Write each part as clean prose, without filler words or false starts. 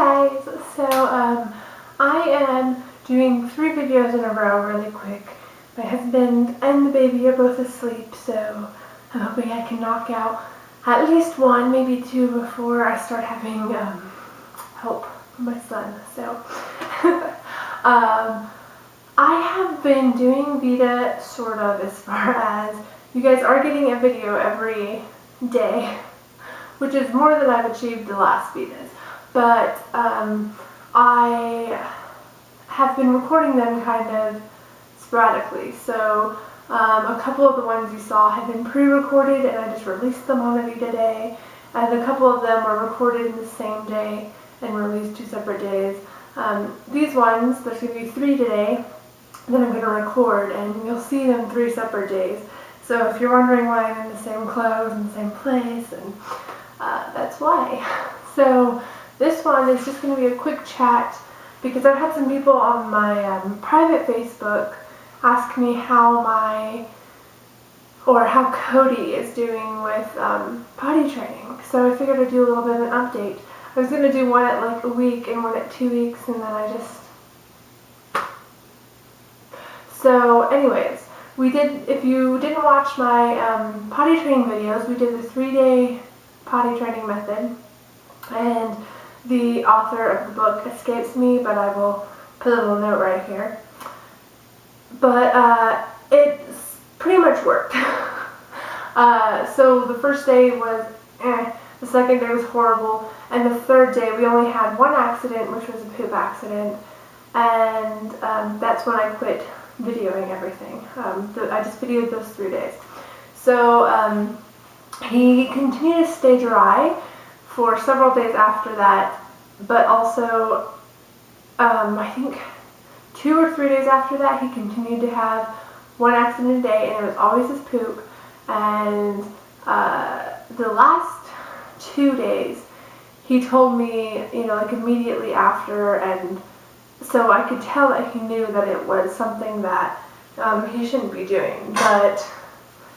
guys, so I am doing 3 videos in a row really quick. My husband and the baby are both asleep, so I'm hoping I can knock out at least 1, maybe 2 before I start having help from my son. So I have been doing VEDA sort of, as far as you guys are getting a video every day, which is more than I've achieved the last VEDAs. But I have been recording them kind of sporadically. So a couple of the ones you saw have been pre-recorded and I just released them on a VEDA day. And a couple of them were recorded in the same day and released 2 separate days. These ones, there's going to be 3 today, then I'm going to record, and you'll see them 3 separate days. So if you're wondering why I'm in the same clothes in the same place, and that's why. So this one is just going to be a quick chat because I've had some people on my private Facebook ask me how Cody is doing with potty training. So I figured I'd do a little bit of an update. I was going to do one at like a week and one at 2 weeks, and then I just... So anyways, we did, if you didn't watch my potty training videos, we did the 3-day potty training method, and the author of the book escapes me, but I will put a little note right here. But it's pretty much worked. So the first day was the second day was horrible, and the third day we only had 1 accident, which was a poop accident, and that's when I quit videoing everything. I just videoed those 3 days. So he continued to stay dry for several days after that, but also I think 2 or 3 days after that he continued to have 1 accident a day, and it was always his poop. And the last 2 days he told me, like immediately after, and so I could tell that he knew that it was something that he shouldn't be doing. But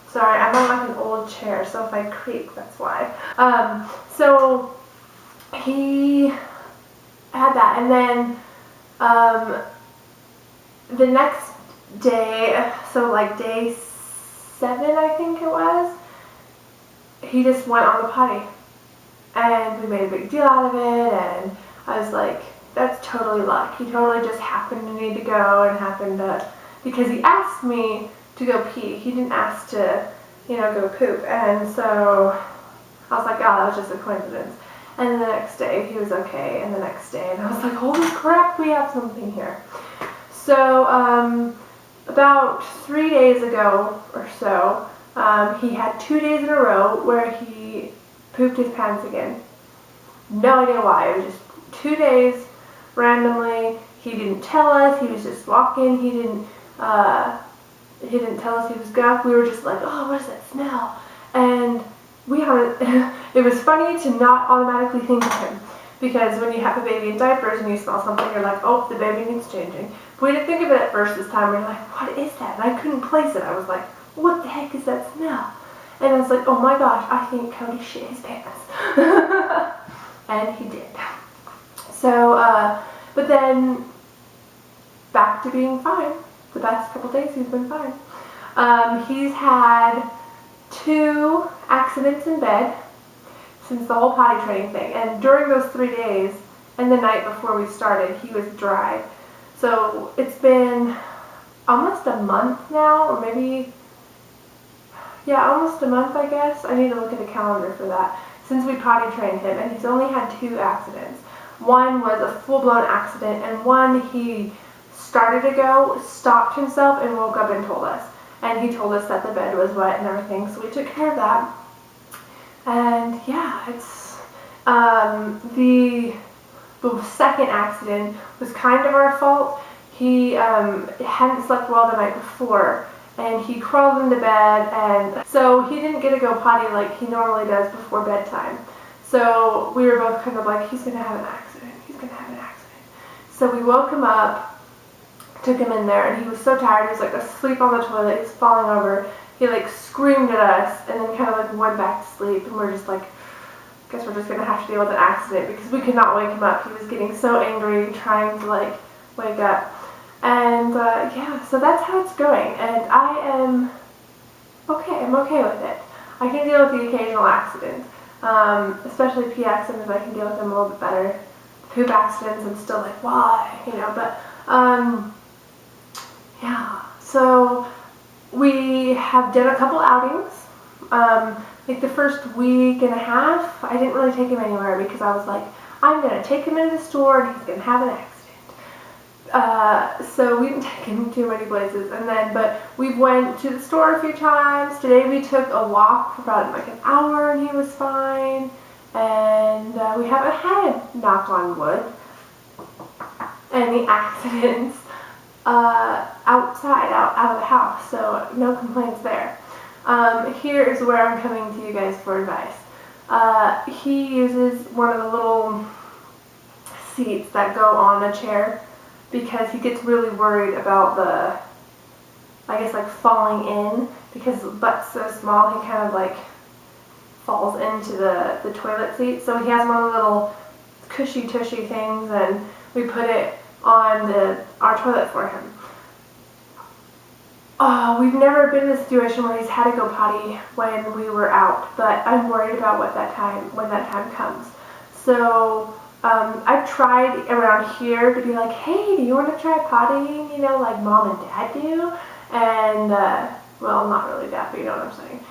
sorry, I'm on like an old chair, so if I creak, that's why. So he had that, and then the next day, so like day 7 I think it was, he just went on the potty, and we made a big deal out of it, and I was like, that's totally luck. He totally just happened to need to go, and happened to, because he asked me to go pee. He didn't ask to, go poop. And so I was like, oh, that was just a coincidence. And then the next day he was okay, and the next day, and I was like, holy crap, we have something here. So about 3 days ago or so, he had 2 days in a row where he pooped his pants again. No idea why. It was just 2 days randomly. He didn't tell us. He was just walking. He didn't tell us he was gunk. We were just like, oh, what is that smell? And it was funny to not automatically think of him, because when you have a baby in diapers and you smell something, you're like, oh, the baby needs changing. But we didn't think of it at first this time. We were like, what is that? And I couldn't place it. I was like, what the heck is that smell? And I was like, oh my gosh, I think Cody shit his pants. And he did. So, but then back to being fine. The past couple days he's been fine. He's had 2 accidents in bed since the whole potty training thing, and during those 3 days and the night before we started, he was dry. So it's been almost a month now, or maybe, yeah, almost a month, I guess. I need to look at a calendar for that, since we potty trained him, and he's only had 2 accidents. One was a full-blown accident, and one he started to go, stopped himself, and woke up and told us. And he told us that the bed was wet and everything, so we took care of that. And yeah, it's the second accident was kind of our fault. He hadn't slept well the night before, and he crawled into bed, and so he didn't get to go potty like he normally does before bedtime. So we were both kind of like, he's gonna have an accident, he's gonna have an accident. So we woke him up, took him in there, and he was so tired. He was like asleep on the toilet. He was falling over. He like screamed at us, and then kind of like went back to sleep. And we're just like, guess we're just going to have to deal with an accident because we could not wake him up. He was getting so angry trying to like wake up. And yeah, so that's how it's going. And I am okay. I'm okay with it. I can deal with the occasional accident, especially pee accidents. I can deal with them a little bit better. Poop accidents, I'm still like, why? You know, but yeah. So we have done a couple outings. Like the first week and a half, I didn't really take him anywhere because I was like, I'm going to take him into the store and he's going to have an accident. So we didn't take him too many places. And then, but we went to the store a few times. Today we took a walk for about like an hour and he was fine. And we haven't had, knock on wood, any accidents outside, out of the house. So no complaints there. Here is where I'm coming to you guys for advice. He uses one of the little seats that go on a chair because he gets really worried about the, I guess like falling in, because the butt's so small he kind of like falls into the toilet seat. So he has one of the little cushy tushy things and we put it on our toilet for him. We've never been in a situation where he's had to go potty when we were out, but I'm worried about when that time comes. So I've tried around here to be like, hey, do you want to try pottying? You know, like mom and dad do. And well, not really dad, but you know what I'm saying.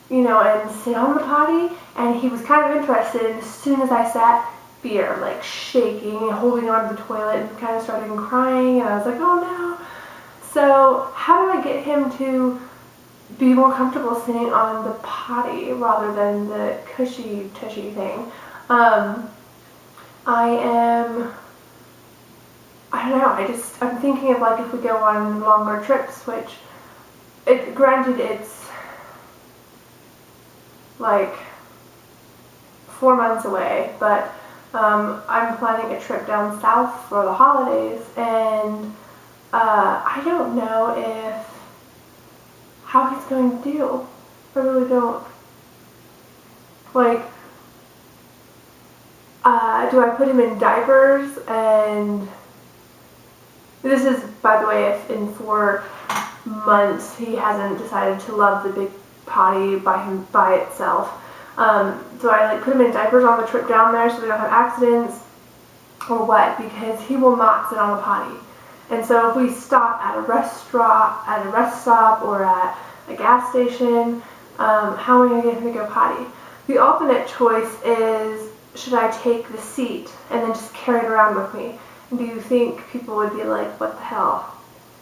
You know, and sit on the potty. And he was kind of interested. And as soon as I sat, fear, like shaking and holding onto the toilet, and kind of started crying. And I was like, oh no. So how do I get him to be more comfortable sitting on the potty rather than the cushy tushy thing? I don't know, I'm thinking of like if we go on longer trips, which, granted it's like 4 months away, but I'm planning a trip down south for the holidays, and I don't know how he's going to do. I really don't. Like, do I put him in diapers? And this is, by the way, if in 4 months he hasn't decided to love the big potty by itself. Do I like put him in diapers on the trip down there so we don't have accidents, or what? Because he will not sit on the potty. And so if we stop at a rest stop or at a gas station, how am I going to get him to go potty? The alternate choice is, should I take the seat and then just carry it around with me? And do you think people would be like, what the hell?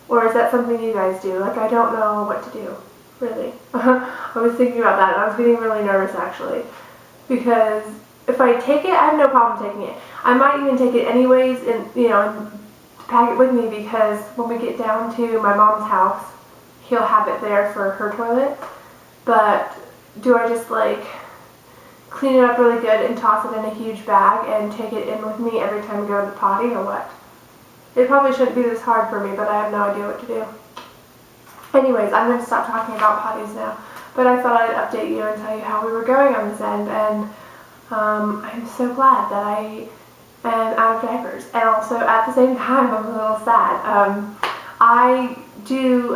Or is that something you guys do? Like, I don't know what to do, really. I was thinking about that, and I was getting really nervous, actually. Because if I take it, I have no problem taking it. I might even take it anyways, and pack it with me, because when we get down to my mom's house, he'll have it there for her toilet. But do I just like clean it up really good and toss it in a huge bag and take it in with me every time we go to the potty, or what? It probably shouldn't be this hard for me, but I have no idea what to do. Anyways, I'm going to stop talking about potties now, but I thought I'd update you and tell you how we were going on this end, and I'm so glad that I am out of diapers, and also at the same time I'm a little sad. I do,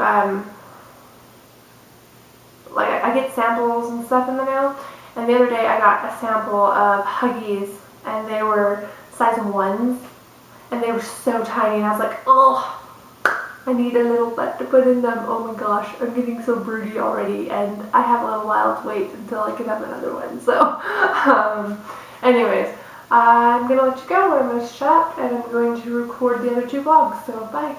like, I get samples and stuff in the mail, and the other day I got a sample of Huggies, and they were size 1s, and they were so tiny, and I was like, oh, I need a little butt to put in them. Oh my gosh, I'm getting so broody already, and I have a little while to wait until I can have another one. So, anyways, I'm going to let you go, I'm going to shut up, and I'm going to record the other 2 vlogs, so bye.